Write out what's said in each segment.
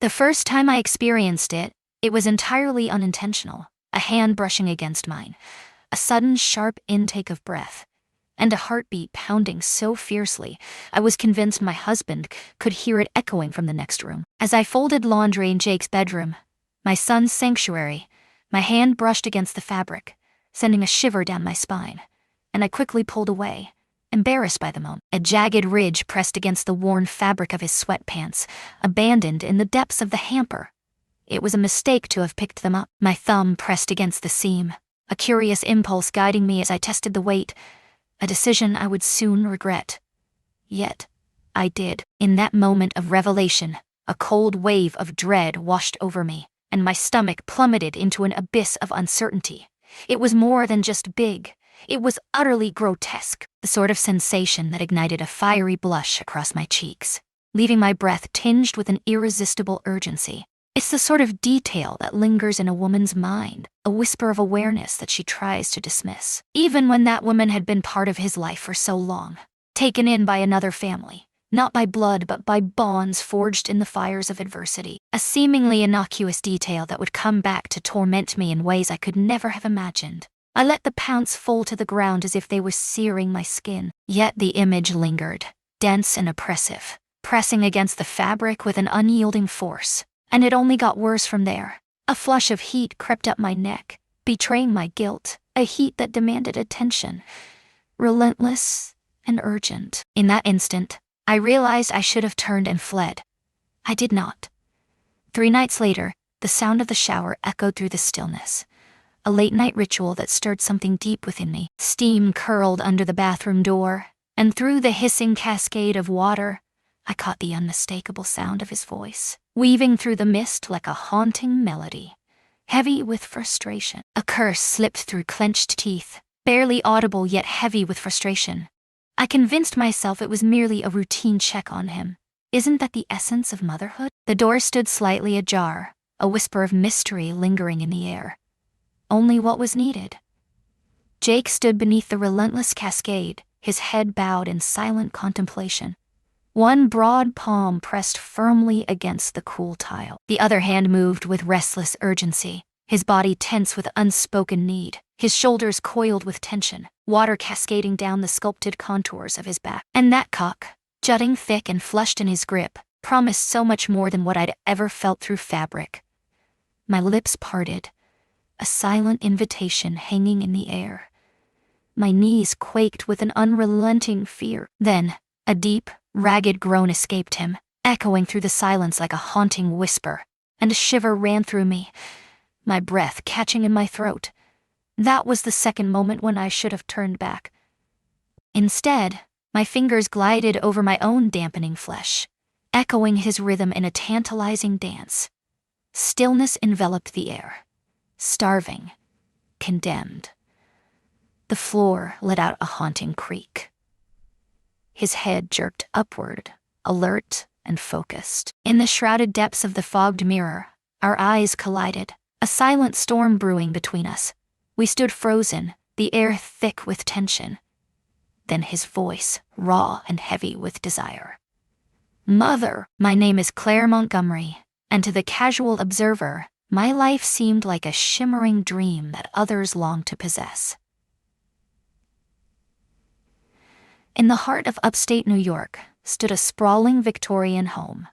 The first time I experienced it, it was entirely unintentional. A hand brushing against mine, a sudden sharp intake of breath, and a heartbeat pounding so fiercely, I was convinced my husband could hear it echoing from the next room. As I folded laundry in Jake's bedroom, my son's sanctuary, my hand brushed against the fabric, sending a shiver down my spine, and I quickly pulled away, embarrassed by the moment. A jagged ridge pressed against the worn fabric of his sweatpants, abandoned in the depths of the hamper. It was a mistake to have picked them up. My thumb pressed against the seam, a curious impulse guiding me as I tested the weight, a decision I would soon regret. Yet, I did. In that moment of revelation, a cold wave of dread washed over me, and my stomach plummeted into an abyss of uncertainty. It was more than just big. It was utterly grotesque, the sort of sensation that ignited a fiery blush across my cheeks, leaving my breath tinged with an irresistible urgency. It's the sort of detail that lingers in a woman's mind, a whisper of awareness that she tries to dismiss, even when that woman had been part of his life for so long, taken in by another family, not by blood but by bonds forged in the fires of adversity. A seemingly innocuous detail that would come back to torment me in ways I could never have imagined. I let the pounce fall to the ground as if they were searing my skin, yet the image lingered, dense and oppressive, pressing against the fabric with an unyielding force. And it only got worse from there. A flush of heat crept up my neck, betraying my guilt, a heat that demanded attention, relentless and urgent. In that instant, I realized I should have turned and fled. I did not. 3 nights later, the sound of the shower echoed through the stillness, a late-night ritual that stirred something deep within me. Steam curled under the bathroom door, and through the hissing cascade of water, I caught the unmistakable sound of his voice, weaving through the mist like a haunting melody, heavy with frustration. A curse slipped through clenched teeth, barely audible yet heavy with frustration. I convinced myself it was merely a routine check on him. Isn't that the essence of motherhood? The door stood slightly ajar, a whisper of mystery lingering in the air. Only what was needed. Jake stood beneath the relentless cascade, his head bowed in silent contemplation. One broad palm pressed firmly against the cool tile. The other hand moved with restless urgency, his body tense with unspoken need, his shoulders coiled with tension, water cascading down the sculpted contours of his back. And that cock, jutting thick and flushed in his grip, promised so much more than what I'd ever felt through fabric. My lips parted, a silent invitation hanging in the air. My knees quaked with an unrelenting fear. Then, a deep, ragged groan escaped him, echoing through the silence like a haunting whisper, and a shiver ran through me, my breath catching in my throat. That was the second moment when I should have turned back. Instead, my fingers glided over my own dampening flesh, echoing his rhythm in a tantalizing dance. Stillness enveloped the air, starving, condemned. The floor let out a haunting creak. His head jerked upward, alert and focused. In the shrouded depths of the fogged mirror, our eyes collided, a silent storm brewing between us. We stood frozen, the air thick with tension. Then his voice, raw and heavy with desire. "Mother, my name is Claire Montgomery, and to the casual observer, my life seemed like a shimmering dream that others longed to possess." In the heart of upstate New York stood a sprawling Victorian home,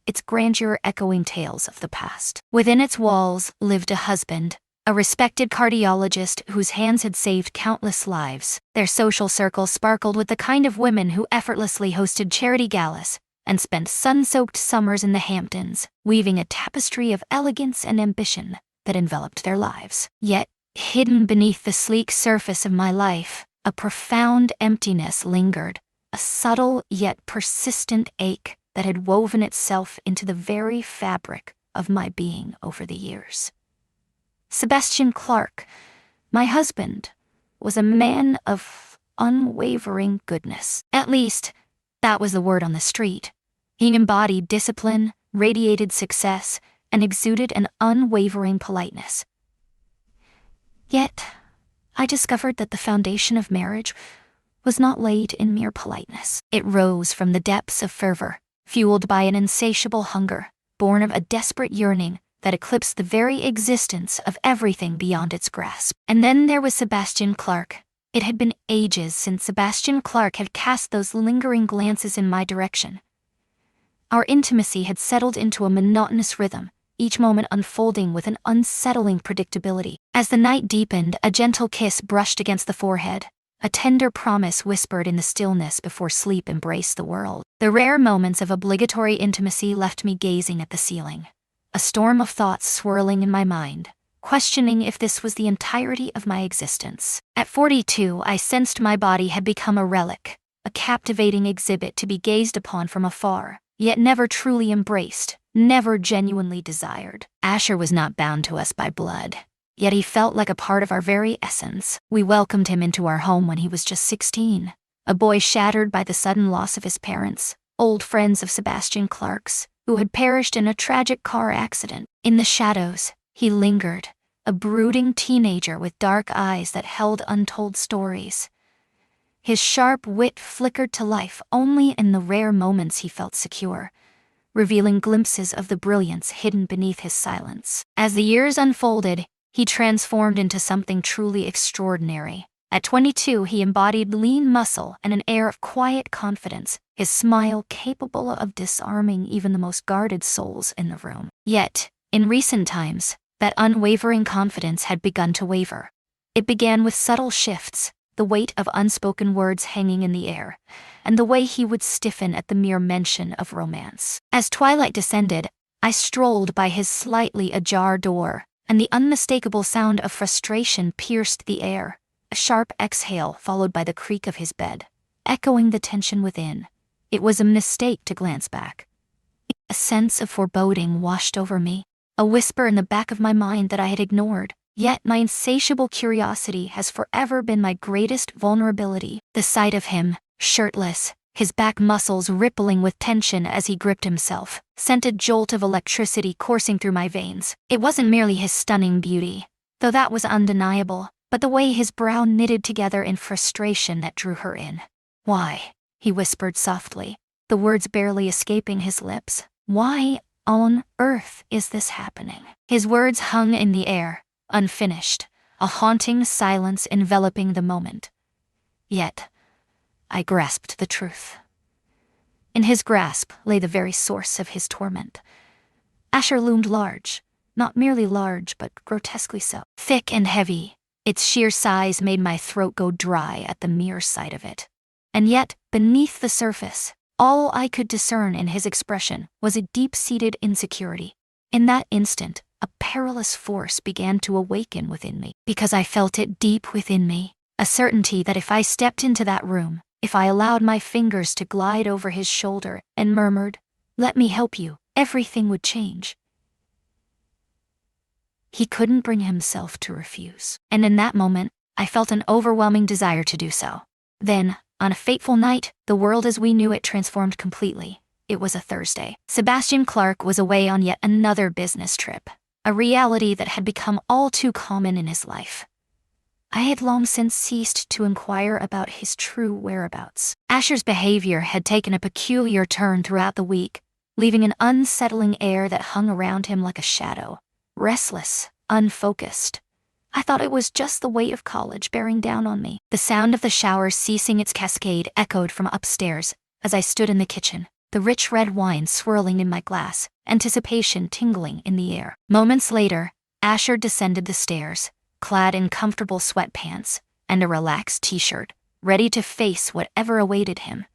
its grandeur echoing tales of the past. Within its walls lived a husband, a respected cardiologist whose hands had saved countless lives. Their social circle sparkled with the kind of women who effortlessly hosted charity galas and spent sun-soaked summers in the Hamptons, weaving a tapestry of elegance and ambition that enveloped their lives. Yet, hidden beneath the sleek surface of my life, a profound emptiness lingered, a subtle yet persistent ache that had woven itself into the very fabric of my being over the years. Sebastian Clark, my husband, was a man of unwavering goodness. At least, that was the word on the street. He embodied discipline, radiated success, and exuded an unwavering politeness. Yet, I discovered that the foundation of marriage was not laid in mere politeness. It rose from the depths of fervor, fueled by an insatiable hunger, born of a desperate yearning that eclipsed the very existence of everything beyond its grasp. And then there was Sebastian Clark. It had been ages since Sebastian Clark had cast those lingering glances in my direction. Our intimacy had settled into a monotonous rhythm, each moment unfolding with an unsettling predictability. As the night deepened, a gentle kiss brushed against the forehead, a tender promise whispered in the stillness before sleep embraced the world. The rare moments of obligatory intimacy left me gazing at the ceiling, a storm of thoughts swirling in my mind, questioning if this was the entirety of my existence. At 42, I sensed my body had become a relic, a captivating exhibit to be gazed upon from afar, yet never truly embraced, never genuinely desired. Asher was not bound to us by blood, yet he felt like a part of our very essence. We welcomed him into our home when he was just 16, a boy shattered by the sudden loss of his parents, old friends of Sebastian Clark's, who had perished in a tragic car accident. In the shadows, he lingered, a brooding teenager with dark eyes that held untold stories. His sharp wit flickered to life only in the rare moments he felt secure, revealing glimpses of the brilliance hidden beneath his silence. As the years unfolded, he transformed into something truly extraordinary. At 22, he embodied lean muscle and an air of quiet confidence, his smile capable of disarming even the most guarded souls in the room. Yet, in recent times, that unwavering confidence had begun to waver. It began with subtle shifts, the weight of unspoken words hanging in the air, and the way he would stiffen at the mere mention of romance. As twilight descended, I strolled by his slightly ajar door, and the unmistakable sound of frustration pierced the air, a sharp exhale followed by the creak of his bed, echoing the tension within. It was a mistake to glance back. A sense of foreboding washed over me, a whisper in the back of my mind that I had ignored. Yet my insatiable curiosity has forever been my greatest vulnerability. The sight of him, shirtless, his back muscles rippling with tension as he gripped himself, sent a jolt of electricity coursing through my veins. It wasn't merely his stunning beauty, though that was undeniable, but the way his brow knitted together in frustration that drew her in. "Why?" he whispered softly, the words barely escaping his lips. "Why on earth is this happening?" His words hung in the air, unfinished, a haunting silence enveloping the moment. Yet, I grasped the truth. In his grasp lay the very source of his torment. Asher loomed large, not merely large but grotesquely so. Thick and heavy, its sheer size made my throat go dry at the mere sight of it. And yet, beneath the surface, all I could discern in his expression was a deep-seated insecurity. In that instant, a perilous force began to awaken within me, because I felt it deep within me, a certainty that if I stepped into that room, if I allowed my fingers to glide over his shoulder and murmured, "Let me help you," everything would change. He couldn't bring himself to refuse. And in that moment, I felt an overwhelming desire to do so. Then, on a fateful night, the world as we knew it transformed completely. It was a Thursday. Sebastian Clark was away on yet another business trip, a reality that had become all too common in his life. I had long since ceased to inquire about his true whereabouts. Asher's behavior had taken a peculiar turn throughout the week, leaving an unsettling air that hung around him like a shadow, restless, unfocused. I thought it was just the weight of college bearing down on me. The sound of the shower ceasing its cascade echoed from upstairs as I stood in the kitchen, the rich red wine swirling in my glass, anticipation tingling in the air. Moments later, Asher descended the stairs, clad in comfortable sweatpants and a relaxed t-shirt, ready to face whatever awaited him.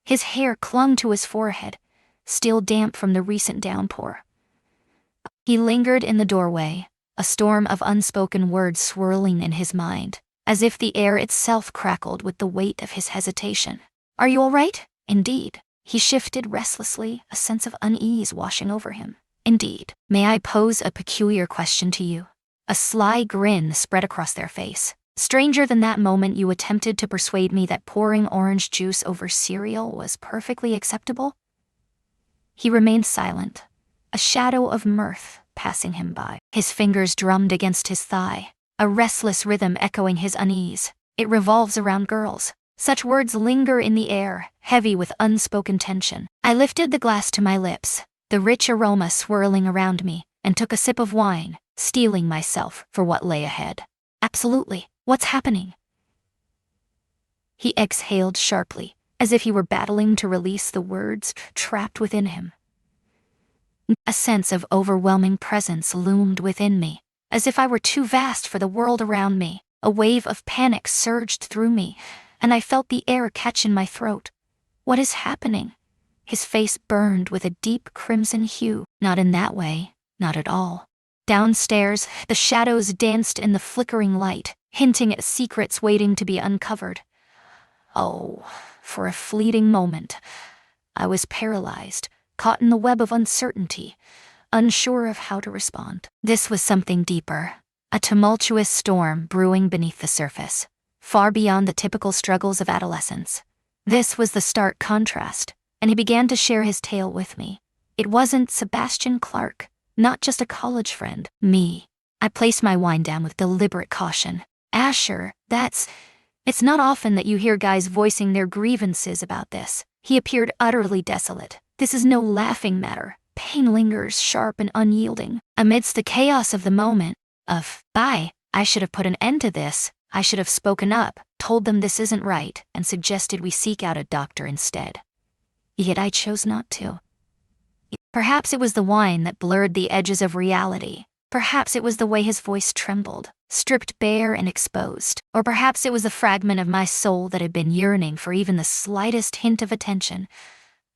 His hair clung to his forehead, still damp from the recent downpour. He lingered in the doorway, a storm of unspoken words swirling in his mind, as if the air itself crackled with the weight of his hesitation. "Are you all right?" "Indeed." He shifted restlessly, a sense of unease washing over him. "Indeed. May I pose a peculiar question to you?" A sly grin spread across their face. "Stranger than that moment you attempted to persuade me that pouring orange juice over cereal was perfectly acceptable?" He remained silent, a shadow of mirth passing him by. His fingers drummed against his thigh, a restless rhythm echoing his unease. "It revolves around girls." Such words linger in the air, heavy with unspoken tension. I lifted the glass to my lips, the rich aroma swirling around me, and took a sip of wine, steeling myself for what lay ahead. Absolutely. What's happening? He exhaled sharply, as if he were battling to release the words trapped within him. A sense of overwhelming presence loomed within me, as if I were too vast for the world around me. A wave of panic surged through me, and I felt the air catch in my throat. What is happening? His face burned with a deep crimson hue. Not in that way, not at all. Downstairs, the shadows danced in the flickering light, hinting at secrets waiting to be uncovered. Oh, for a fleeting moment, I was paralyzed, caught in the web of uncertainty, unsure of how to respond. This was something deeper, a tumultuous storm brewing beneath the surface, far beyond the typical struggles of adolescence. This was the stark contrast, and he began to share his tale with me. It wasn't Sebastian Clark, not just a college friend, me. I placed my wine down with deliberate caution. Asher, it's not often that you hear guys voicing their grievances about this. He appeared utterly desolate. This is no laughing matter. Pain lingers, sharp and unyielding. Amidst the chaos of the moment, I should have put an end to this. I should have spoken up, told them this isn't right, and suggested we seek out a doctor instead. Yet I chose not to. Perhaps it was the wine that blurred the edges of reality. Perhaps it was the way his voice trembled, stripped bare and exposed. Or perhaps it was a fragment of my soul that had been yearning for even the slightest hint of attention,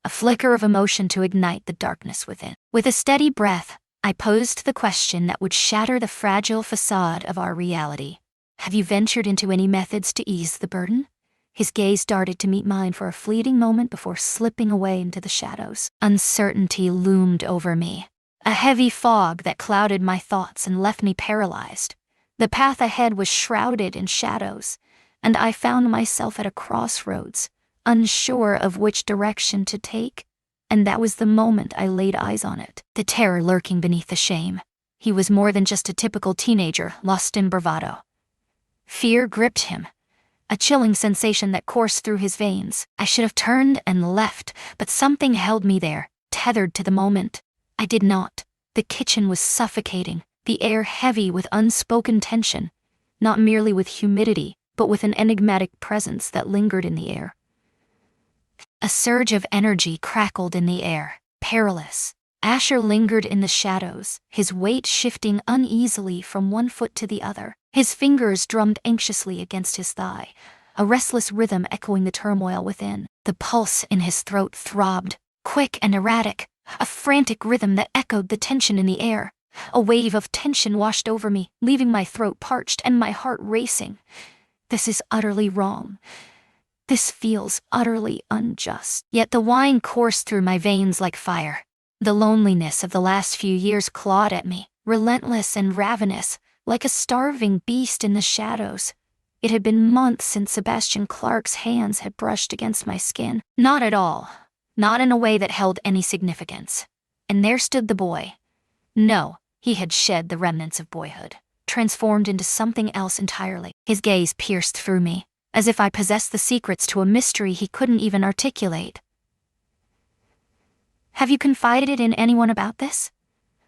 a flicker of emotion to ignite the darkness within. With a steady breath, I posed the question that would shatter the fragile facade of our reality. Have you ventured into any methods to ease the burden? His gaze darted to meet mine for a fleeting moment before slipping away into the shadows. Uncertainty loomed over me, a heavy fog that clouded my thoughts and left me paralyzed. The path ahead was shrouded in shadows, and I found myself at a crossroads, unsure of which direction to take, and that was the moment I laid eyes on it. The terror lurking beneath the shame. He was more than just a typical teenager, lost in bravado. Fear gripped him, a chilling sensation that coursed through his veins. I should have turned and left, but something held me there, tethered to the moment. I did not. The kitchen was suffocating, the air heavy with unspoken tension, not merely with humidity, but with an enigmatic presence that lingered in the air. A surge of energy crackled in the air, perilous. Asher lingered in the shadows, his weight shifting uneasily from one foot to the other. His fingers drummed anxiously against his thigh, a restless rhythm echoing the turmoil within. The pulse in his throat throbbed, quick and erratic, a frantic rhythm that echoed the tension in the air. A wave of tension washed over me, leaving my throat parched and my heart racing. This is utterly wrong. This feels utterly unjust. Yet the wine coursed through my veins like fire. The loneliness of the last few years clawed at me, relentless and ravenous, like a starving beast in the shadows. It had been months since Sebastian Clark's hands had brushed against my skin. Not at all. Not in a way that held any significance. And there stood the boy. No, he had shed the remnants of boyhood, transformed into something else entirely. His gaze pierced through me, as if I possessed the secrets to a mystery he couldn't even articulate. Have you confided in anyone about this?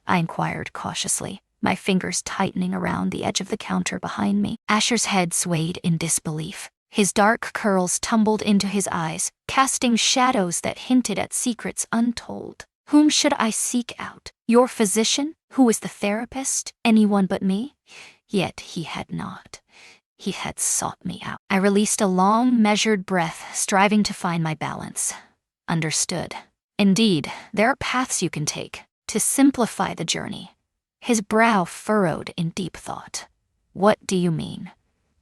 I inquired cautiously, my fingers tightening around the edge of the counter behind me. Asher's head swayed in disbelief. His dark curls tumbled into his eyes, casting shadows that hinted at secrets untold. Whom should I seek out? Your physician? Who was the therapist? Anyone but me? Yet he had not. He had sought me out. I released a long, measured breath, striving to find my balance. Understood. Indeed, there are paths you can take to simplify the journey. His brow furrowed in deep thought. What do you mean?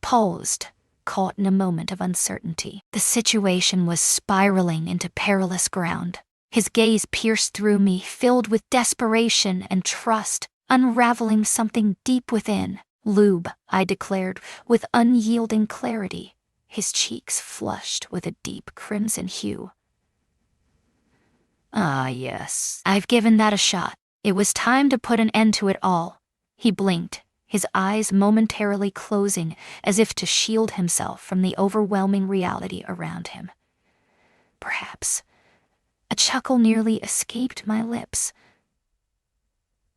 Paused, caught in a moment of uncertainty. The situation was spiraling into perilous ground. His gaze pierced through me, filled with desperation and trust, unraveling something deep within. Lube, I declared, with unyielding clarity, his cheeks flushed with a deep crimson hue. Ah, yes. I've given that a shot. It was time to put an end to it all. He blinked, his eyes momentarily closing as if to shield himself from the overwhelming reality around him. Perhaps A chuckle nearly escaped my lips.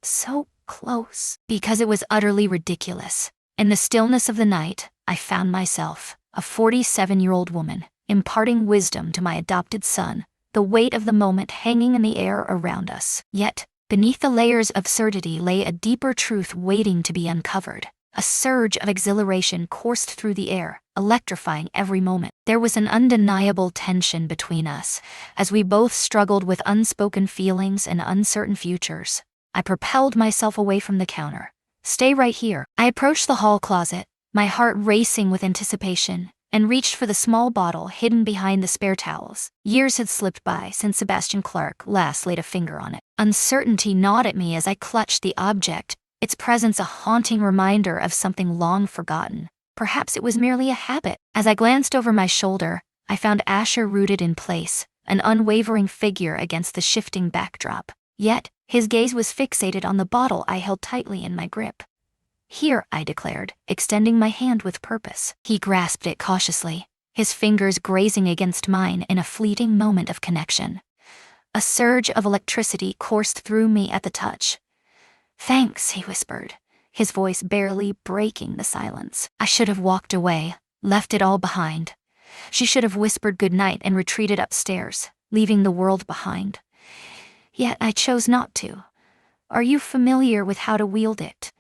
So close. Because it was utterly ridiculous. In the stillness of the night, I found myself, a 47-year-old woman, imparting wisdom to my adopted son, the weight of the moment hanging in the air around us. Yet, beneath the layers of absurdity lay a deeper truth waiting to be uncovered. A surge of exhilaration coursed through the air, electrifying every moment. There was an undeniable tension between us, as we both struggled with unspoken feelings and uncertain futures. I propelled myself away from the counter. Stay right here. I approached the hall closet, my heart racing with anticipation, and reached for the small bottle hidden behind the spare towels. Years had slipped by since Sebastian Clark last laid a finger on it. Uncertainty gnawed at me as I clutched the object, its presence a haunting reminder of something long forgotten. Perhaps it was merely a habit. As I glanced over my shoulder, I found Asher rooted in place, an unwavering figure against the shifting backdrop. Yet, his gaze was fixated on the bottle I held tightly in my grip. Here, I declared, extending my hand with purpose. He grasped it cautiously, his fingers grazing against mine in a fleeting moment of connection. A surge of electricity coursed through me at the touch. Thanks, he whispered, his voice barely breaking the silence. I should have walked away, left it all behind. She should have whispered goodnight and retreated upstairs, leaving the world behind. Yet I chose not to. Are you familiar with how to wield it?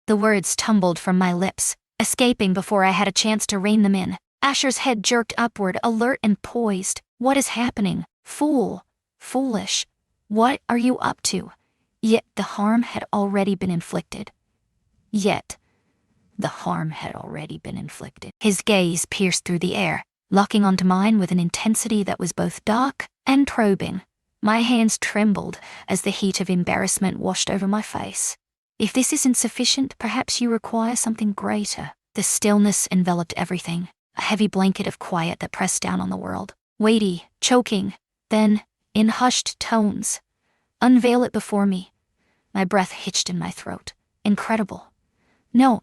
The words tumbled from my lips, escaping before I had a chance to rein them in. Asher's head jerked upward, alert and poised. What is happening? Fool. Foolish. What are you up to? Yet the harm had already been inflicted. His gaze pierced through the air, locking onto mine with an intensity that was both dark and probing. My hands trembled as the heat of embarrassment washed over my face. If this isn't sufficient, perhaps you require something greater. The stillness enveloped everything, a heavy blanket of quiet that pressed down on the world. Weighty, choking, then, in hushed tones, unveil it before me. My breath hitched in my throat. Incredible. No.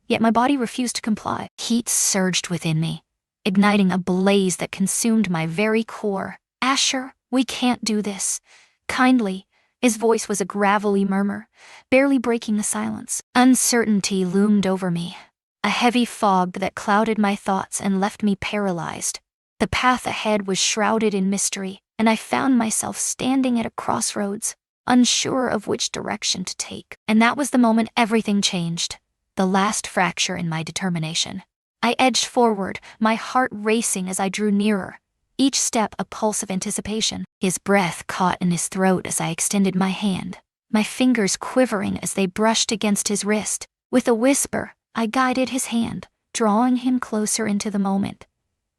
Yet my body refused to comply. Heat surged within me, igniting a blaze that consumed my very core. Asher, we can't do this. Kindly. His voice was a gravelly murmur, barely breaking the silence. Uncertainty loomed over me, a heavy fog that clouded my thoughts and left me paralyzed. The path ahead was shrouded in mystery, and I found myself standing at a crossroads, unsure of which direction to take. And that was the moment everything changed, the last fracture in my determination. I edged forward, my heart racing as I drew nearer, each step a pulse of anticipation. His breath caught in his throat as I extended my hand, my fingers quivering as they brushed against his wrist. With a whisper, I guided his hand, drawing him closer into the moment.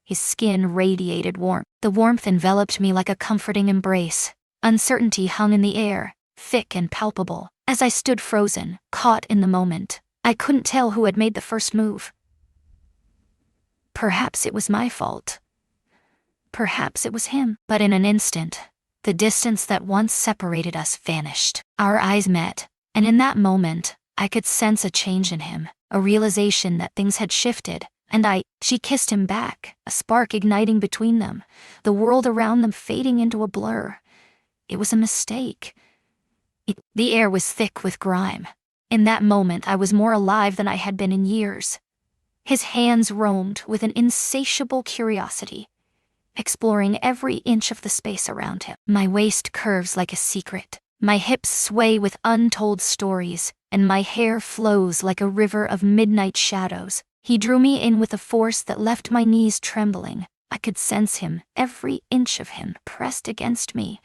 His skin radiated warmth. The warmth enveloped me like a comforting embrace. Uncertainty hung in the air, thick and palpable. As I stood frozen, caught in the moment, I couldn't tell who had made the first move. Perhaps it was my fault. Perhaps it was him. But in an instant, the distance that once separated us vanished. Our eyes met, and in that moment, I could sense a change in him, a realization that things had shifted, and she kissed him back, a spark igniting between them, the world around them fading into a blur. It was a mistake. The air was thick with grime. In that moment, I was more alive than I had been in years. His hands roamed with an insatiable curiosity, exploring every inch of the space around him. My waist curves like a secret, my hips sway with untold stories, and my hair flows like a river of midnight shadows. He drew me in with a force that left my knees trembling. I could sense him, every inch of him, pressed against me.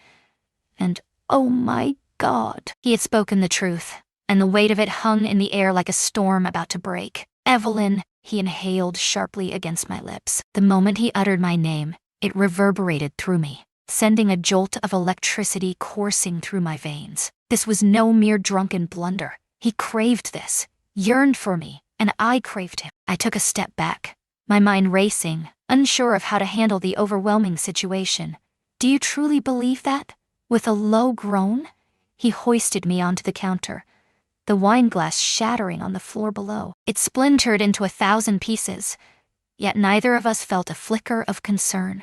And, oh my God, he had spoken the truth, and the weight of it hung in the air like a storm about to break. Evelyn, he inhaled sharply against my lips. The moment he uttered my name, it reverberated through me, sending a jolt of electricity coursing through my veins. This was no mere drunken blunder. He craved this, yearned for me, and I craved him. I took a step back, my mind racing, unsure of how to handle the overwhelming situation. Do you truly believe that? With a low groan, he hoisted me onto the counter, the wine glass shattering on the floor below. It splintered into 1,000 pieces, yet neither of us felt a flicker of concern.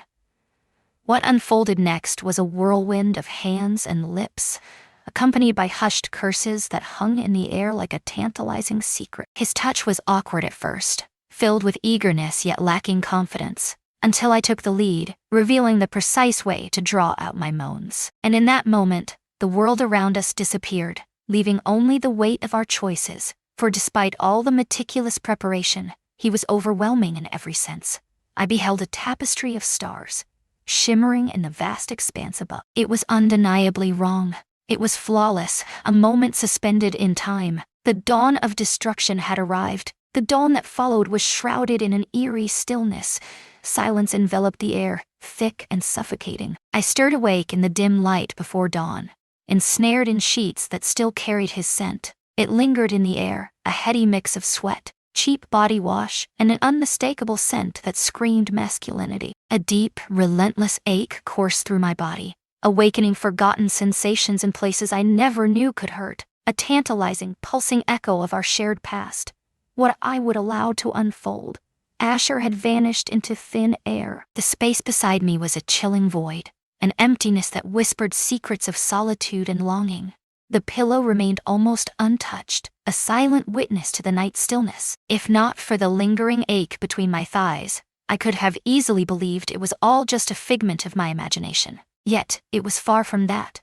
What unfolded next was a whirlwind of hands and lips, accompanied by hushed curses that hung in the air like a tantalizing secret. His touch was awkward at first, filled with eagerness yet lacking confidence, until I took the lead, revealing the precise way to draw out my moans. And in that moment, the world around us disappeared, leaving only the weight of our choices, for despite all the meticulous preparation, he was overwhelming in every sense. I beheld a tapestry of stars, shimmering in the vast expanse above. It was undeniably wrong. It was flawless, a moment suspended in time. The dawn of destruction had arrived. The dawn that followed was shrouded in an eerie stillness. Silence enveloped the air, thick and suffocating. I stirred awake in the dim light before dawn, ensnared in sheets that still carried his scent. It lingered in the air, a heady mix of sweat, cheap body wash, and an unmistakable scent that screamed masculinity. A deep, relentless ache coursed through my body, awakening forgotten sensations in places I never knew could hurt, a tantalizing, pulsing echo of our shared past. What I would allow to unfold. Asher had vanished into thin air. The space beside me was a chilling void, an emptiness that whispered secrets of solitude and longing. The pillow remained almost untouched, a silent witness to the night's stillness. If not for the lingering ache between my thighs, I could have easily believed it was all just a figment of my imagination. Yet, it was far from that.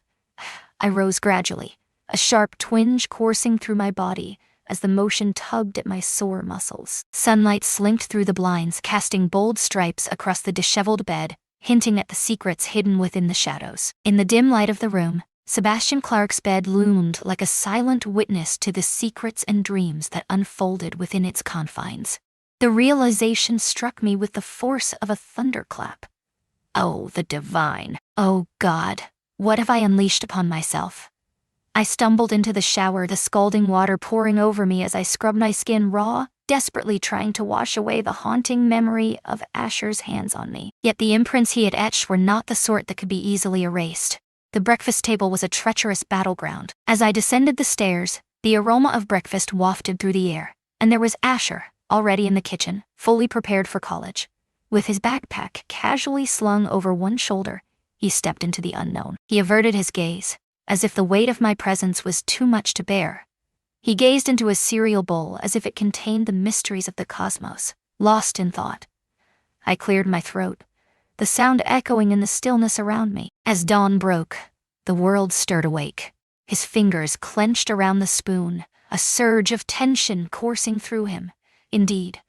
I rose gradually, a sharp twinge coursing through my body as the motion tugged at my sore muscles. Sunlight slinked through the blinds, casting bold stripes across the disheveled bed, hinting at the secrets hidden within the shadows. In the dim light of the room, Sebastian Clark's bed loomed like a silent witness to the secrets and dreams that unfolded within its confines. The realization struck me with the force of a thunderclap. Oh, the divine. Oh, God. What have I unleashed upon myself? I stumbled into the shower, the scalding water pouring over me as I scrubbed my skin raw, desperately trying to wash away the haunting memory of Asher's hands on me. Yet the imprints he had etched were not the sort that could be easily erased. The breakfast table was a treacherous battleground. As I descended the stairs, the aroma of breakfast wafted through the air, and there was Asher, already in the kitchen, fully prepared for college. With his backpack casually slung over one shoulder, he stepped into the unknown. He averted his gaze, as if the weight of my presence was too much to bear. He gazed into his cereal bowl as if it contained the mysteries of the cosmos, lost in thought. I cleared my throat, the sound echoing in the stillness around me. As dawn broke, the world stirred awake. His fingers clenched around the spoon, a surge of tension coursing through him. Indeed,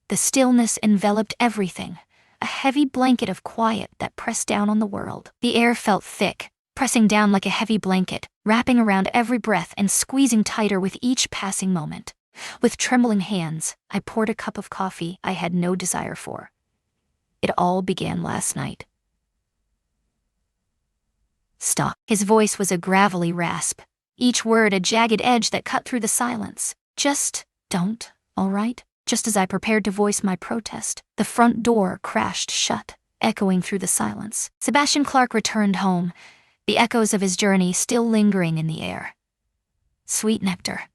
the stillness enveloped everything, a heavy blanket of quiet that pressed down on the world. The air felt thick, pressing down like a heavy blanket, wrapping around every breath and squeezing tighter with each passing moment. With trembling hands, I poured a cup of coffee I had no desire for. It all began last night. Stop. His voice was a gravelly rasp, each word a jagged edge that cut through the silence. Just don't, all right? Just as I prepared to voice my protest, the front door crashed shut, echoing through the silence. Sebastian Clark returned home, the echoes of his journey still lingering in the air. Sweet nectar.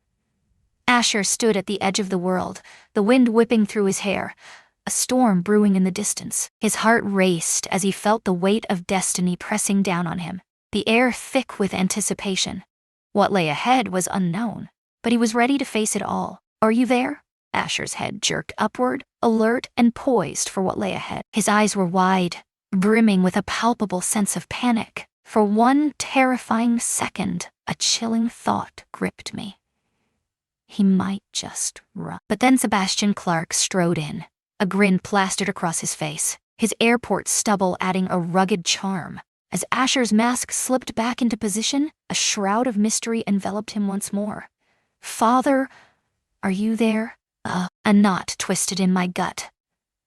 Asher stood at the edge of the world, the wind whipping through his hair, a storm brewing in the distance. His heart raced as he felt the weight of destiny pressing down on him, the air thick with anticipation. What lay ahead was unknown, but he was ready to face it all. Are you there? Asher's head jerked upward, alert and poised for what lay ahead. His eyes were wide, brimming with a palpable sense of panic. For one terrifying second, a chilling thought gripped me. He might just run. But then Sebastian Clark strode in, a grin plastered across his face, his airport stubble adding a rugged charm. As Asher's mask slipped back into position, a shroud of mystery enveloped him once more. Father, are you there? A knot twisted in my gut.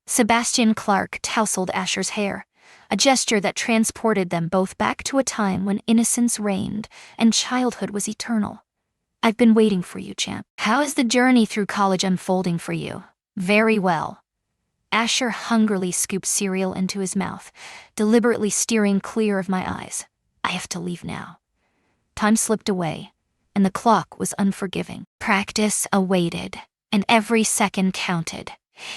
Sebastian Clark tousled Asher's hair, a gesture that transported them both back to a time when innocence reigned and childhood was eternal. I've been waiting for you, champ. How is the journey through college unfolding for you? Very well. Asher hungrily scooped cereal into his mouth, deliberately steering clear of my eyes. I have to leave now. Time slipped away, and the clock was unforgiving. Practice awaited, and every second counted.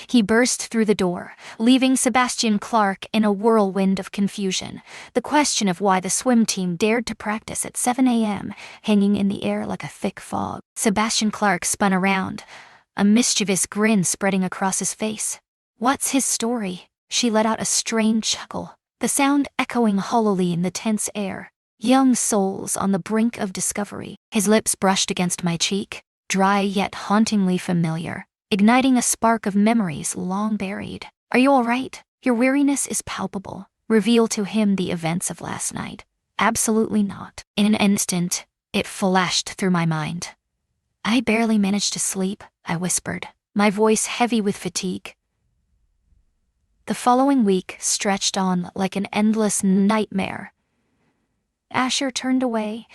He burst through the door, leaving Sebastian Clark in a whirlwind of confusion. The question of why the swim team dared to practice at 7 a.m. hanging in the air like a thick fog. Sebastian Clark spun around, a mischievous grin spreading across his face. "What's his story?" She let out a strained chuckle, the sound echoing hollowly in the tense air. "Young souls on the brink of discovery." His lips brushed against my cheek, dry yet hauntingly familiar, igniting a spark of memories long buried. "Are you all right? Your weariness is palpable." Reveal to him the events of last night. "Absolutely not." In an instant, it flashed through my mind. "I barely managed to sleep," I whispered, my voice heavy with fatigue. The following week stretched on like an endless nightmare. Asher turned away,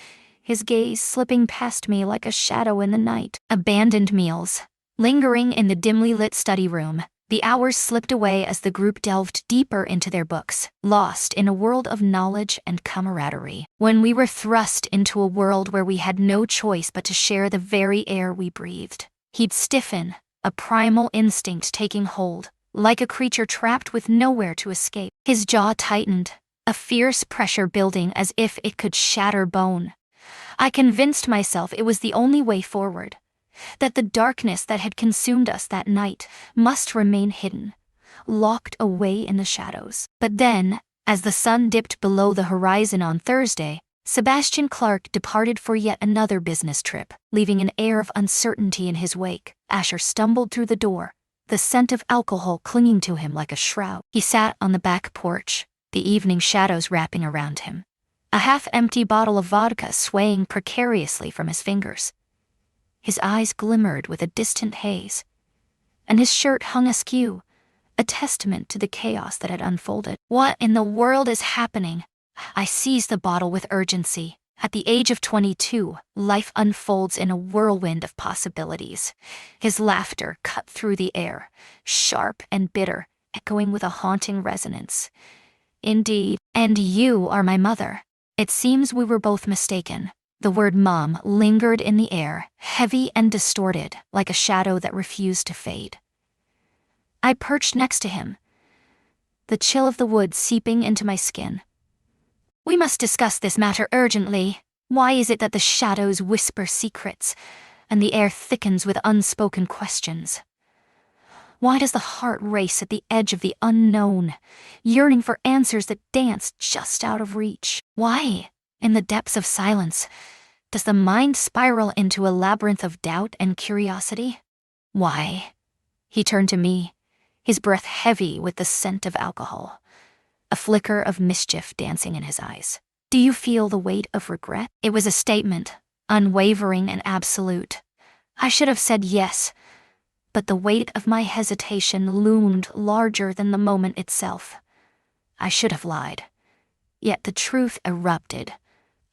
his gaze slipping past me like a shadow in the night. Abandoned meals. Lingering in the dimly lit study room, the hours slipped away as the group delved deeper into their books, lost in a world of knowledge and camaraderie. When we were thrust into a world where we had no choice but to share the very air we breathed, he'd stiffen, a primal instinct taking hold, like a creature trapped with nowhere to escape. His jaw tightened, a fierce pressure building as if it could shatter bone. I convinced myself it was the only way forward, that the darkness that had consumed us that night must remain hidden, locked away in the shadows. But then, as the sun dipped below the horizon on Thursday, Sebastian Clark departed for yet another business trip, leaving an air of uncertainty in his wake. Asher stumbled through the door, the scent of alcohol clinging to him like a shroud. He sat on the back porch, the evening shadows wrapping around him, a half-empty bottle of vodka swaying precariously from his fingers. His eyes glimmered with a distant haze, and his shirt hung askew, a testament to the chaos that had unfolded. "What in the world is happening?" I seized the bottle with urgency. At the age of 22, life unfolds in a whirlwind of possibilities. His laughter cut through the air, sharp and bitter, echoing with a haunting resonance. "Indeed, and you are my mother." It seems we were both mistaken. The word mom lingered in the air, heavy and distorted, like a shadow that refused to fade. I perched next to him, the chill of the woods seeping into my skin. "We must discuss this matter urgently. Why is it that the shadows whisper secrets, and the air thickens with unspoken questions? Why does the heart race at the edge of the unknown, yearning for answers that dance just out of reach? Why, in the depths of silence, does the mind spiral into a labyrinth of doubt and curiosity? Why?" He turned to me, his breath heavy with the scent of alcohol, a flicker of mischief dancing in his eyes. "Do you feel the weight of regret?" It was a statement, unwavering and absolute. I should have said yes, but the weight of my hesitation loomed larger than the moment itself. I should have lied. Yet the truth erupted,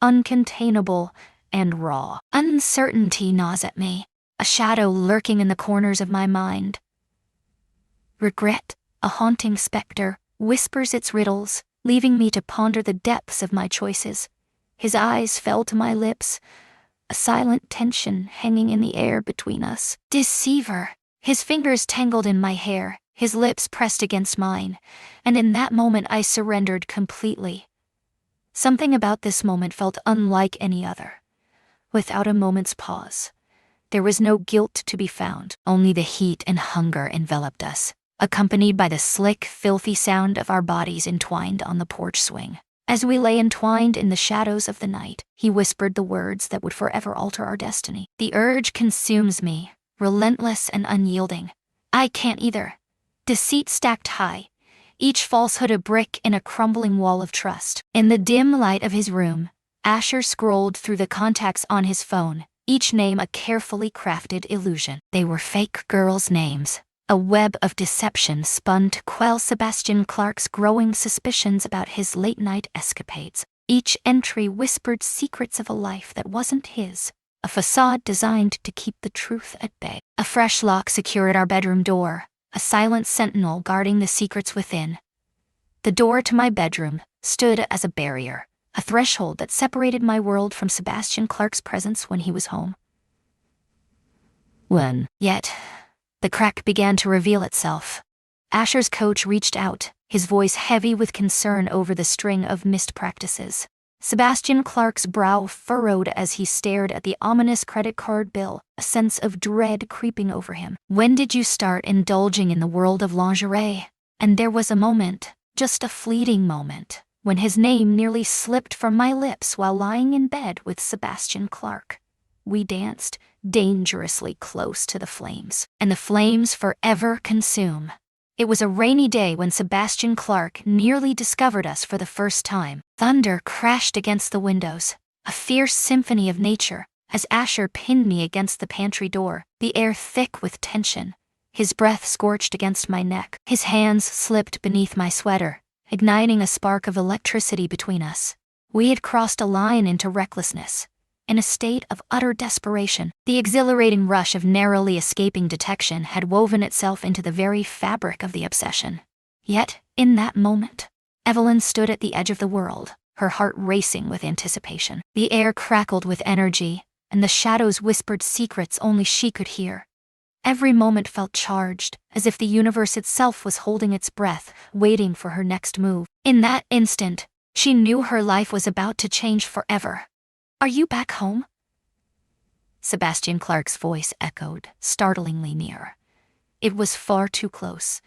uncontainable and raw. Uncertainty gnaws at me, a shadow lurking in the corners of my mind. Regret, a haunting specter, whispers its riddles, leaving me to ponder the depths of my choices. His eyes fell to my lips, a silent tension hanging in the air between us. Deceiver! His fingers tangled in my hair, his lips pressed against mine, and in that moment I surrendered completely. Something about this moment felt unlike any other. Without a moment's pause, there was no guilt to be found, only the heat and hunger enveloped us, accompanied by the slick, filthy sound of our bodies entwined on the porch swing. As we lay entwined in the shadows of the night, he whispered the words that would forever alter our destiny. "The urge consumes me, relentless and unyielding. I can't either." Deceit stacked high, each falsehood a brick in a crumbling wall of trust. In the dim light of his room, Asher scrolled through the contacts on his phone, each name a carefully crafted illusion. They were fake girls' names, a web of deception spun to quell Sebastian Clark's growing suspicions about his late-night escapades. Each entry whispered secrets of a life that wasn't his, a facade designed to keep the truth at bay. A fresh lock secured our bedroom door, a silent sentinel guarding the secrets within. The door to my bedroom stood as a barrier, a threshold that separated my world from Sebastian Clark's presence when he was home. Yet, The crack began to reveal itself. Asher's coach reached out, his voice heavy with concern over the string of missed practices. Sebastian Clark's brow furrowed as he stared at the ominous credit card bill, a sense of dread creeping over him. When did you start indulging in the world of lingerie? And there was a moment, just a fleeting moment, when his name nearly slipped from my lips while lying in bed with Sebastian Clark. We danced, dangerously close to the flames, and the flames forever consume. It was a rainy day when Sebastian Clark nearly discovered us for the first time. Thunder crashed against the windows, a fierce symphony of nature, as Asher pinned me against the pantry door, the air thick with tension. His breath scorched against my neck. His hands slipped beneath my sweater, igniting a spark of electricity between us. We had crossed a line into recklessness. In a state of utter desperation, the exhilarating rush of narrowly escaping detection had woven itself into the very fabric of the obsession. Yet, in that moment, Evelyn stood at the edge of the world, her heart racing with anticipation. The air crackled with energy, and the shadows whispered secrets only she could hear. Every moment felt charged, as if the universe itself was holding its breath, waiting for her next move. In that instant, she knew her life was about to change forever. "Are you back home?" Sebastian Clark's voice echoed, startlingly near. It was far too close.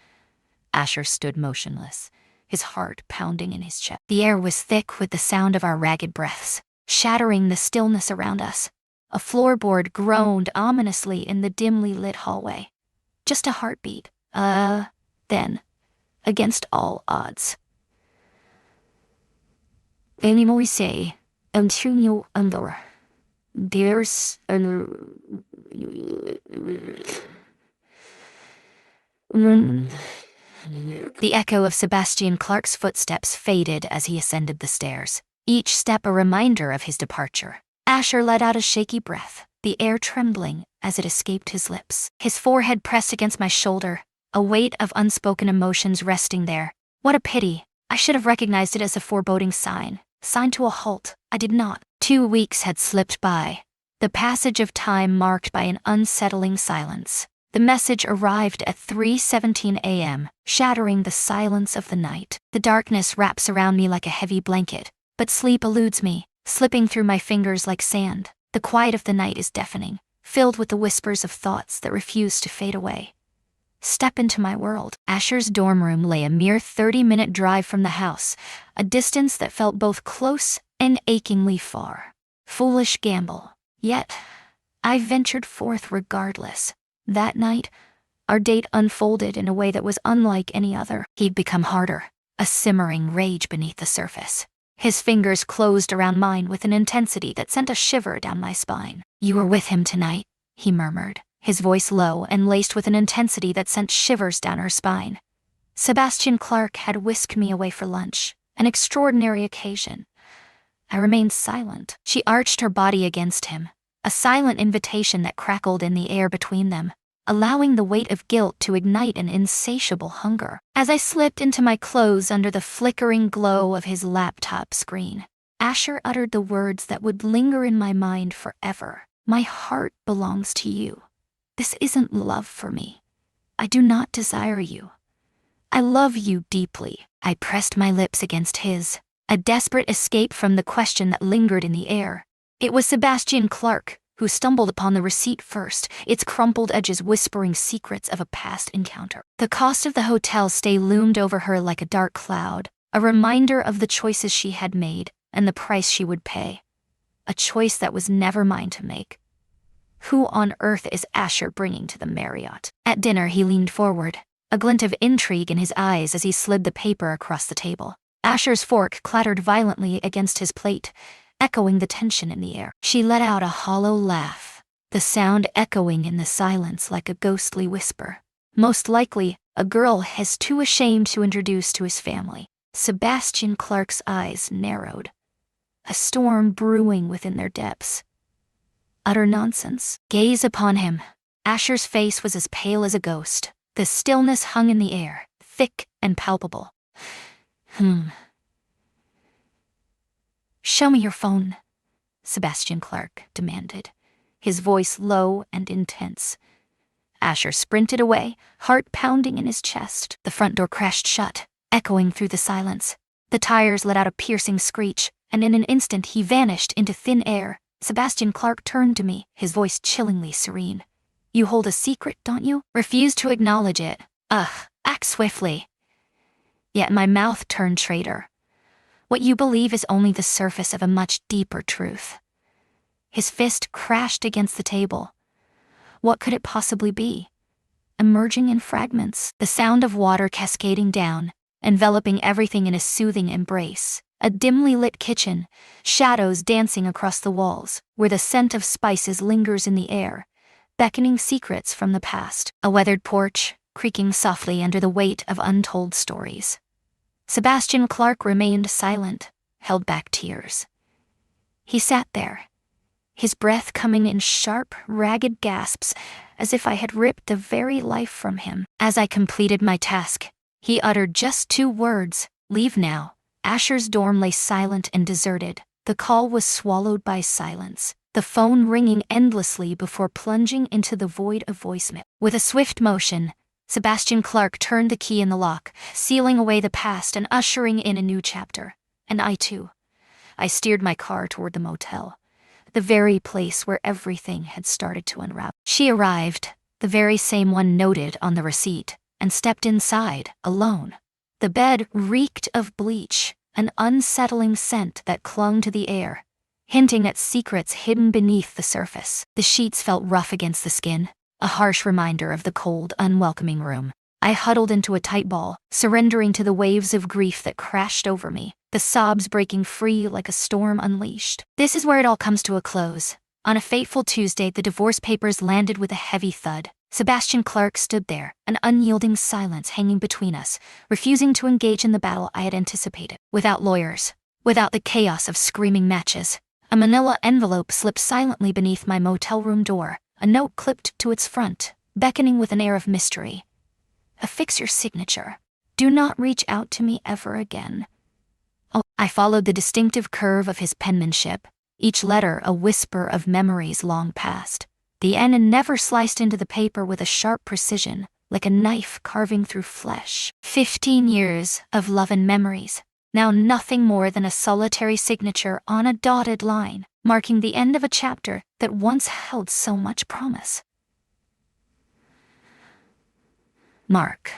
Asher stood motionless, his heart pounding in his chest. The air was thick with the sound of our ragged breaths, shattering the stillness around us. A floorboard groaned ominously in the dimly lit hallway. Just a heartbeat. Then, against all odds. Anymore say, Antonio Andor. There's an... The echo of Sebastian Clark's footsteps faded as he ascended the stairs, each step a reminder of his departure. Asher let out a shaky breath, the air trembling as it escaped his lips. His forehead pressed against my shoulder, a weight of unspoken emotions resting there. What a pity. I should have recognized it as a foreboding sign to a halt. I did not. 2 weeks had slipped by, the passage of time marked by an unsettling silence. The message arrived at 3:17 a.m., shattering the silence of the night. The darkness wraps around me like a heavy blanket, but sleep eludes me, slipping through my fingers like sand. The quiet of the night is deafening, filled with the whispers of thoughts that refuse to fade away. Step into my world. Asher's dorm room lay a mere 30-minute drive from the house, a distance that felt both close and achingly far. Foolish gamble. Yet, I ventured forth regardless. That night, our date unfolded in a way that was unlike any other. He'd become harder, a simmering rage beneath the surface. His fingers closed around mine with an intensity that sent a shiver down my spine. "You were with him tonight," he murmured, his voice low and laced with an intensity that sent shivers down her spine. Sebastian Clark had whisked me away for lunch, an extraordinary occasion. I remained silent. She arched her body against him, a silent invitation that crackled in the air between them, allowing the weight of guilt to ignite an insatiable hunger. As I slipped into my clothes under the flickering glow of his laptop screen, Asher uttered the words that would linger in my mind forever. "My heart belongs to you. This isn't love for me. I do not desire you. I love you deeply." I pressed my lips against his, a desperate escape from the question that lingered in the air. It was Sebastian Clark who stumbled upon the receipt first, its crumpled edges whispering secrets of a past encounter. The cost of the hotel stay loomed over her like a dark cloud, a reminder of the choices she had made and the price she would pay. A choice that was never mine to make. Who on earth is Asher bringing to the Marriott? At dinner, he leaned forward, a glint of intrigue in his eyes as he slid the paper across the table. Asher's fork clattered violently against his plate, echoing the tension in the air. She let out a hollow laugh, the sound echoing in the silence like a ghostly whisper. Most likely, a girl he's too ashamed to introduce to his family. Sebastian Clark's eyes narrowed, a storm brewing within their depths. Utter nonsense. Gaze upon him. Asher's face was as pale as a ghost. The stillness hung in the air, thick and palpable. "Show me your phone," Sebastian Clark demanded, his voice low and intense. Asher sprinted away, heart pounding in his chest. The front door crashed shut, echoing through the silence. The tires let out a piercing screech, and in an instant he vanished into thin air. Sebastian Clark turned to me, his voice chillingly serene. "You hold a secret, don't you?" Refused to acknowledge it. Ugh, act swiftly. Yet my mouth turned traitor. What you believe is only the surface of a much deeper truth. His fist crashed against the table. What could it possibly be? Emerging in fragments, the sound of water cascading down, enveloping everything in a soothing embrace. A dimly lit kitchen, shadows dancing across the walls, where the scent of spices lingers in the air, beckoning secrets from the past. A weathered porch, creaking softly under the weight of untold stories. Sebastian Clark remained silent, held back tears. He sat there, his breath coming in sharp, ragged gasps, as if I had ripped the very life from him. As I completed my task, he uttered just 2 words, "Leave now." Asher's dorm lay silent and deserted. The call was swallowed by silence, the phone ringing endlessly before plunging into the void of voicemail. With a swift motion, Sebastian Clark turned the key in the lock, sealing away the past and ushering in a new chapter. And I too. I steered my car toward the motel, the very place where everything had started to unravel. She arrived, the very same one noted on the receipt, and stepped inside, alone. The bed reeked of bleach, an unsettling scent that clung to the air, hinting at secrets hidden beneath the surface. The sheets felt rough against the skin, a harsh reminder of the cold, unwelcoming room. I huddled into a tight ball, surrendering to the waves of grief that crashed over me, the sobs breaking free like a storm unleashed. This is where it all comes to a close. On a fateful Tuesday, the divorce papers landed with a heavy thud. Sebastian Clark stood there, an unyielding silence hanging between us, refusing to engage in the battle I had anticipated. Without lawyers, without the chaos of screaming matches, a manila envelope slipped silently beneath my motel room door, a note clipped to its front, beckoning with an air of mystery. "Affix your signature. Do not reach out to me ever again." Oh, I followed the distinctive curve of his penmanship, each letter a whisper of memories long past. The N never sliced into the paper with a sharp precision, like a knife carving through flesh. 15 years of love and memories, now nothing more than a solitary signature on a dotted line, marking the end of a chapter that once held so much promise. Mark.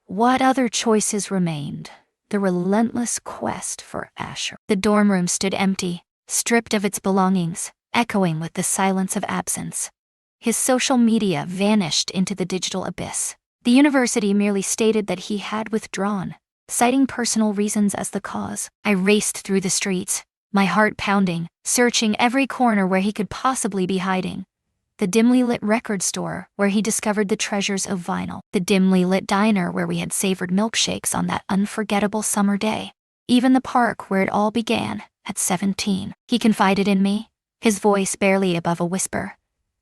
What other choices remained? The relentless quest for Asher. The dorm room stood empty, stripped of its belongings, echoing with the silence of absence. His social media vanished into the digital abyss. The university merely stated that he had withdrawn, citing personal reasons as the cause. I raced through the streets, my heart pounding, searching every corner where he could possibly be hiding. The dimly lit record store where he discovered the treasures of vinyl. The dimly lit diner where we had savored milkshakes on that unforgettable summer day. Even the park where it all began, at 17. He confided in me, his voice barely above a whisper,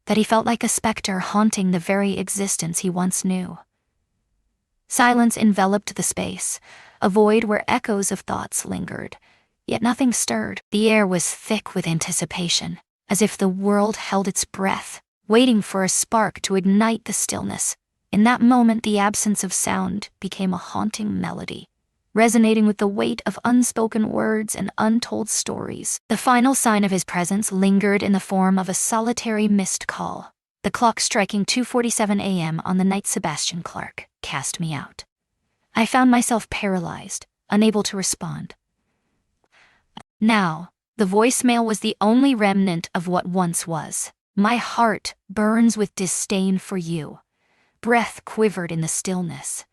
that he felt like a specter haunting the very existence he once knew. Silence enveloped the space, a void where echoes of thoughts lingered, yet nothing stirred. The air was thick with anticipation, as if the world held its breath, waiting for a spark to ignite the stillness. In that moment, the absence of sound became a haunting melody, resonating with the weight of unspoken words and untold stories. The final sign of his presence lingered in the form of a solitary missed call, the clock striking 2:47 a.m. on the night Sebastian Clark cast me out. I found myself paralyzed, unable to respond. Now, the voicemail was the only remnant of what once was. "My heart burns with disdain for you." Breath quivered in the stillness.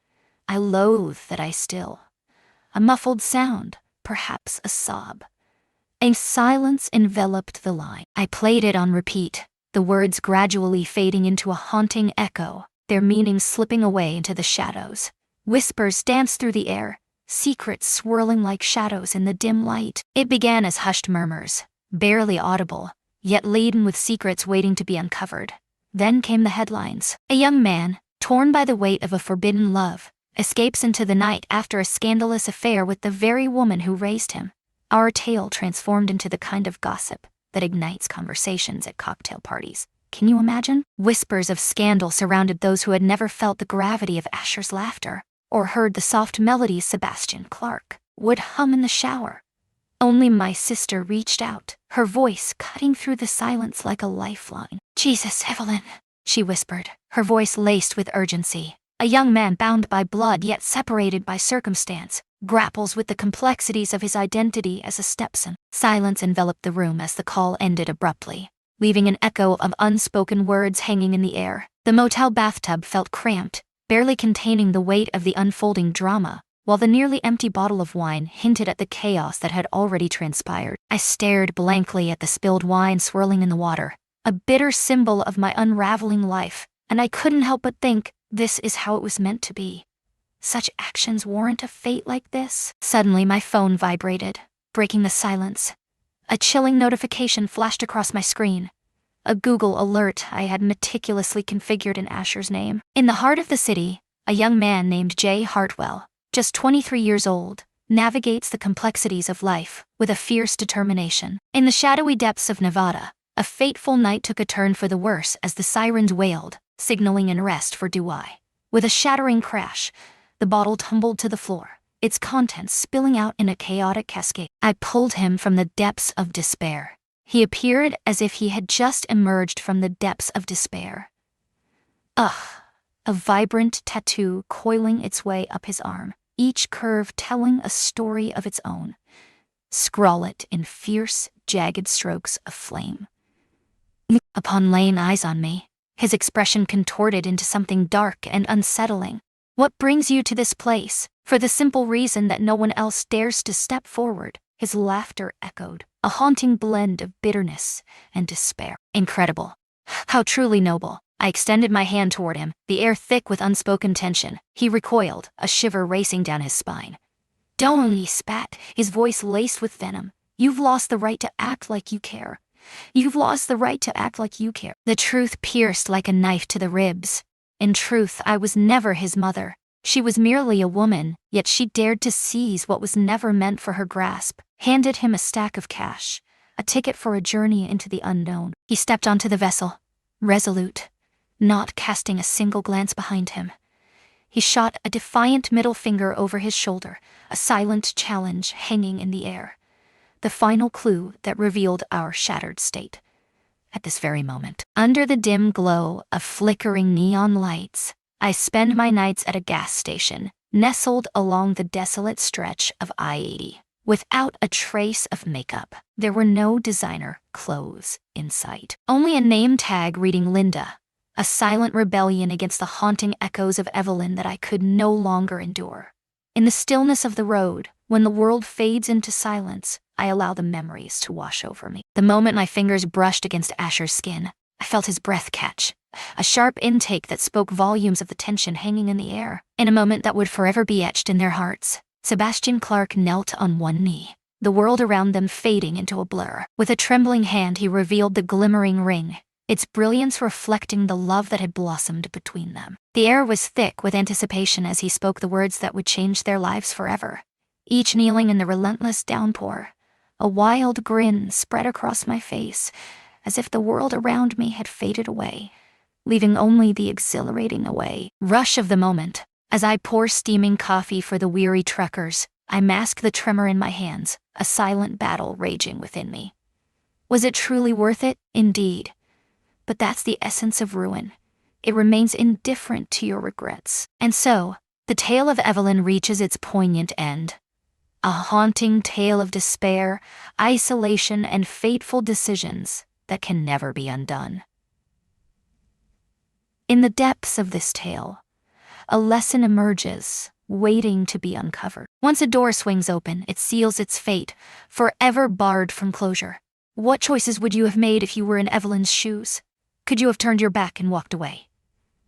"I loathe that I still." A muffled sound, perhaps a sob. A silence enveloped the line. I played it on repeat, the words gradually fading into a haunting echo, their meaning slipping away into the shadows. Whispers danced through the air, secrets swirling like shadows in the dim light. It began as hushed murmurs, barely audible, yet laden with secrets waiting to be uncovered. Then came the headlines. A young man, torn by the weight of a forbidden love, escapes into the night after a scandalous affair with the very woman who raised him. Our tale transformed into the kind of gossip that ignites conversations at cocktail parties. Can you imagine? Whispers of scandal surrounded those who had never felt the gravity of Asher's laughter, or heard the soft melodies Sebastian Clark would hum in the shower. Only my sister reached out, her voice cutting through the silence like a lifeline. "Jesus, Evelyn," she whispered, her voice laced with urgency. A young man bound by blood yet separated by circumstance grapples with the complexities of his identity as a stepson. Silence enveloped the room as the call ended abruptly, leaving an echo of unspoken words hanging in the air. The motel bathtub felt cramped, barely containing the weight of the unfolding drama, while the nearly empty bottle of wine hinted at the chaos that had already transpired. I stared blankly at the spilled wine swirling in the water, a bitter symbol of my unraveling life, and I couldn't help but think, this is how it was meant to be. Such actions warrant a fate like this? Suddenly my phone vibrated, breaking the silence. A chilling notification flashed across my screen. A Google alert I had meticulously configured in Asher's name. In the heart of the city, a young man named Jay Hartwell, just 23 years old, navigates the complexities of life with a fierce determination. In the shadowy depths of Nevada, a fateful night took a turn for the worse as the sirens wailed, signaling an arrest for DUI. With a shattering crash, the bottle tumbled to the floor, its contents spilling out in a chaotic cascade. I pulled him from the depths of despair. He appeared as if he had just emerged from the depths of despair. Ugh, a vibrant tattoo coiling its way up his arm, each curve telling a story of its own. Scrawled in fierce, jagged strokes of flame. Upon laying eyes on me, his expression contorted into something dark and unsettling. "What brings you to this place?" "For the simple reason that no one else dares to step forward," his laughter echoed, a haunting blend of bitterness and despair. Incredible. How truly noble. I extended my hand toward him, the air thick with unspoken tension. He recoiled, a shiver racing down his spine. "Don't," he spat, his voice laced with venom. "You've lost the right to act like you care. You've lost the right to act like you care." The truth pierced like a knife to the ribs. In truth, I was never his mother. She was merely a woman, yet she dared to seize what was never meant for her grasp. Handed him a stack of cash, a ticket for a journey into the unknown. He stepped onto the vessel, resolute, not casting a single glance behind him. He shot a defiant middle finger over his shoulder, a silent challenge hanging in the air. The final clue that revealed our shattered state. At this very moment, under the dim glow of flickering neon lights, I spend my nights at a gas station, nestled along the desolate stretch of I-80. Without a trace of makeup, there were no designer clothes in sight. Only a name tag reading Linda, a silent rebellion against the haunting echoes of Evelyn that I could no longer endure. In the stillness of the road, when the world fades into silence, I allow the memories to wash over me. The moment my fingers brushed against Asher's skin, I felt his breath catch, a sharp intake that spoke volumes of the tension hanging in the air. In a moment that would forever be etched in their hearts, Sebastian Clark knelt on one knee, the world around them fading into a blur. With a trembling hand, he revealed the glimmering ring, its brilliance reflecting the love that had blossomed between them. The air was thick with anticipation as he spoke the words that would change their lives forever. Each kneeling in the relentless downpour, a wild grin spread across my face, as if the world around me had faded away, leaving only the exhilarating rush of the moment. As I pour steaming coffee for the weary truckers, I mask the tremor in my hands, a silent battle raging within me. Was it truly worth it? Indeed. But that's the essence of ruin. It remains indifferent to your regrets. And so, the tale of Evelyn reaches its poignant end. A haunting tale of despair, isolation, and fateful decisions that can never be undone. In the depths of this tale, a lesson emerges, waiting to be uncovered. Once a door swings open, it seals its fate, forever barred from closure. What choices would you have made if you were in Evelyn's shoes? Could you have turned your back and walked away?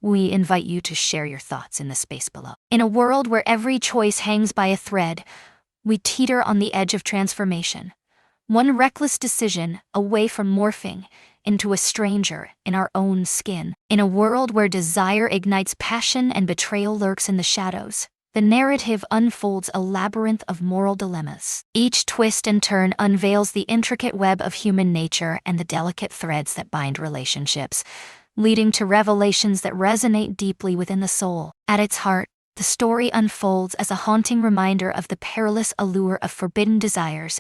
We invite you to share your thoughts in the space below. In a world where every choice hangs by a thread, we teeter on the edge of transformation. One reckless decision away from morphing into a stranger in our own skin. In a world where desire ignites passion and betrayal lurks in the shadows, the narrative unfolds a labyrinth of moral dilemmas. Each twist and turn unveils the intricate web of human nature and the delicate threads that bind relationships, leading to revelations that resonate deeply within the soul. At its heart, the story unfolds as a haunting reminder of the perilous allure of forbidden desires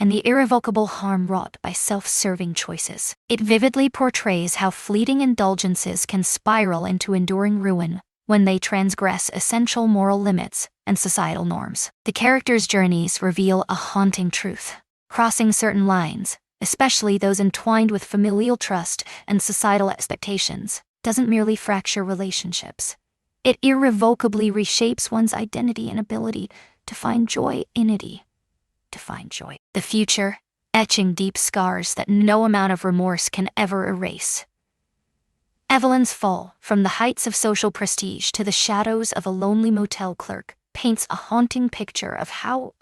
and the irrevocable harm wrought by self-serving choices. It vividly portrays how fleeting indulgences can spiral into enduring ruin when they transgress essential moral limits and societal norms. The characters' journeys reveal a haunting truth. Crossing certain lines, especially those entwined with familial trust and societal expectations, doesn't merely fracture relationships. It irrevocably reshapes one's identity and ability to find joy in it. The future, etching deep scars that no amount of remorse can ever erase. Evelyn's fall, from the heights of social prestige to the shadows of a lonely motel clerk, paints a haunting picture of how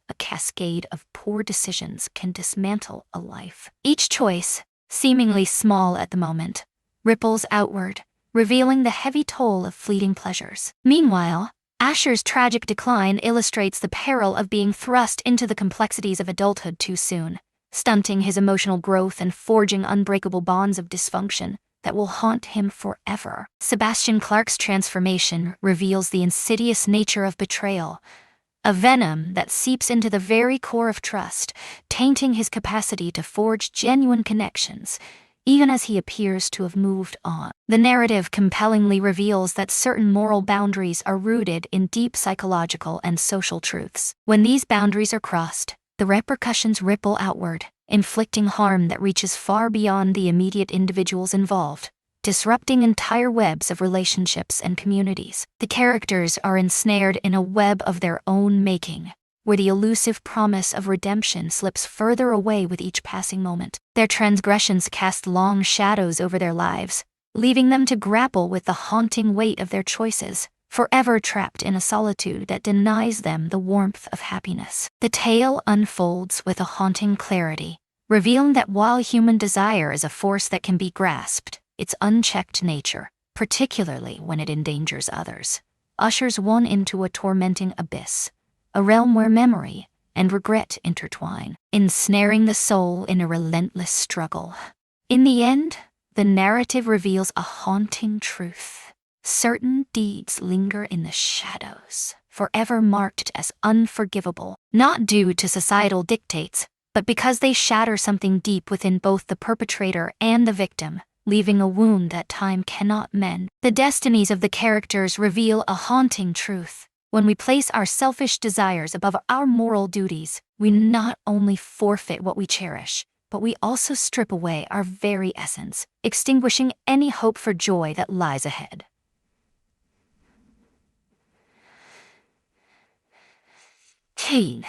a cascade of poor decisions can dismantle a life. Each choice, seemingly small at the moment, ripples outward, revealing the heavy toll of fleeting pleasures. Meanwhile, Asher's tragic decline illustrates the peril of being thrust into the complexities of adulthood too soon, stunting his emotional growth and forging unbreakable bonds of dysfunction that will haunt him forever. Sebastian Clarke's transformation reveals the insidious nature of betrayal, a venom that seeps into the very core of trust, tainting his capacity to forge genuine connections, even as he appears to have moved on. The narrative compellingly reveals that certain moral boundaries are rooted in deep psychological and social truths. When these boundaries are crossed, the repercussions ripple outward, inflicting harm that reaches far beyond the immediate individuals involved, disrupting entire webs of relationships and communities. The characters are ensnared in a web of their own making, where the elusive promise of redemption slips further away with each passing moment. Their transgressions cast long shadows over their lives, leaving them to grapple with the haunting weight of their choices, forever trapped in a solitude that denies them the warmth of happiness. The tale unfolds with a haunting clarity, revealing that while human desire is a force that can be grasped, its unchecked nature, particularly when it endangers others, ushers one into a tormenting abyss, a realm where memory and regret intertwine, ensnaring the soul in a relentless struggle. In the end, the narrative reveals a haunting truth. Certain deeds linger in the shadows, forever marked as unforgivable, not due to societal dictates, but because they shatter something deep within both the perpetrator and the victim, leaving a wound that time cannot mend. The destinies of the characters reveal a haunting truth. When we place our selfish desires above our moral duties, we not only forfeit what we cherish, but we also strip away our very essence, extinguishing any hope for joy that lies ahead. Cain.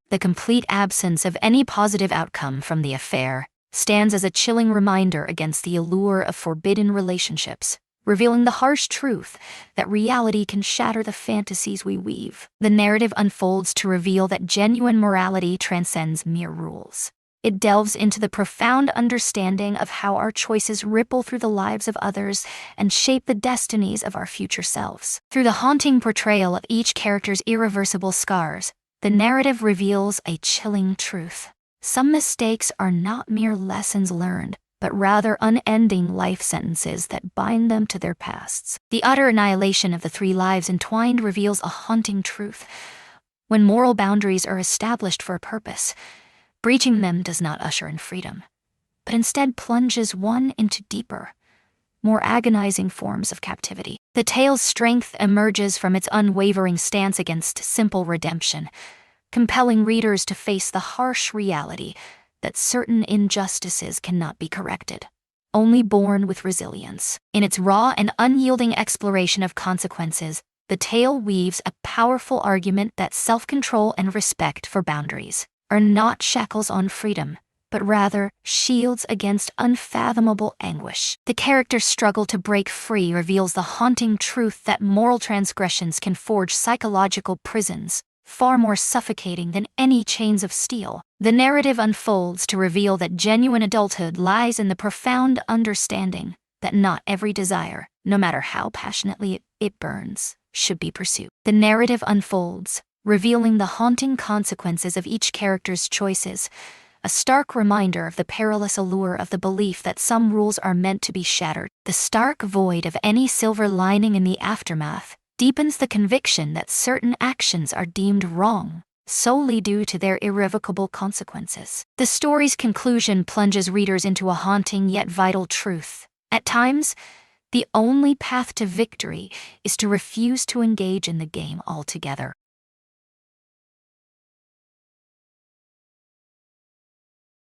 The complete absence of any positive outcome from the affair stands as a chilling reminder against the allure of forbidden relationships, revealing the harsh truth that reality can shatter the fantasies we weave. The narrative unfolds to reveal that genuine morality transcends mere rules. It delves into the profound understanding of how our choices ripple through the lives of others and shape the destinies of our future selves. Through the haunting portrayal of each character's irreversible scars, the narrative reveals a chilling truth. Some mistakes are not mere lessons learned, but rather unending life sentences that bind them to their pasts. The utter annihilation of the three lives entwined reveals a haunting truth. When moral boundaries are established for a purpose, breaching them does not usher in freedom, but instead plunges one into deeper, more agonizing forms of captivity. The tale's strength emerges from its unwavering stance against simple redemption, compelling readers to face the harsh reality that certain injustices cannot be corrected, only born with resilience. In its raw and unyielding exploration of consequences, the tale weaves a powerful argument that self-control and respect for boundaries are not shackles on freedom, but rather shields against unfathomable anguish. The character's struggle to break free reveals the haunting truth that moral transgressions can forge psychological prisons, far more suffocating than any chains of steel. The narrative unfolds to reveal that genuine adulthood lies in the profound understanding that not every desire, no matter how passionately it burns, should be pursued. The narrative unfolds, revealing the haunting consequences of each character's choices, a stark reminder of the perilous allure of the belief that some rules are meant to be shattered. The stark void of any silver lining in the aftermath deepens the conviction that certain actions are deemed wrong solely due to their irrevocable consequences. The story's conclusion plunges readers into a haunting yet vital truth. At times, the only path to victory is to refuse to engage in the game altogether.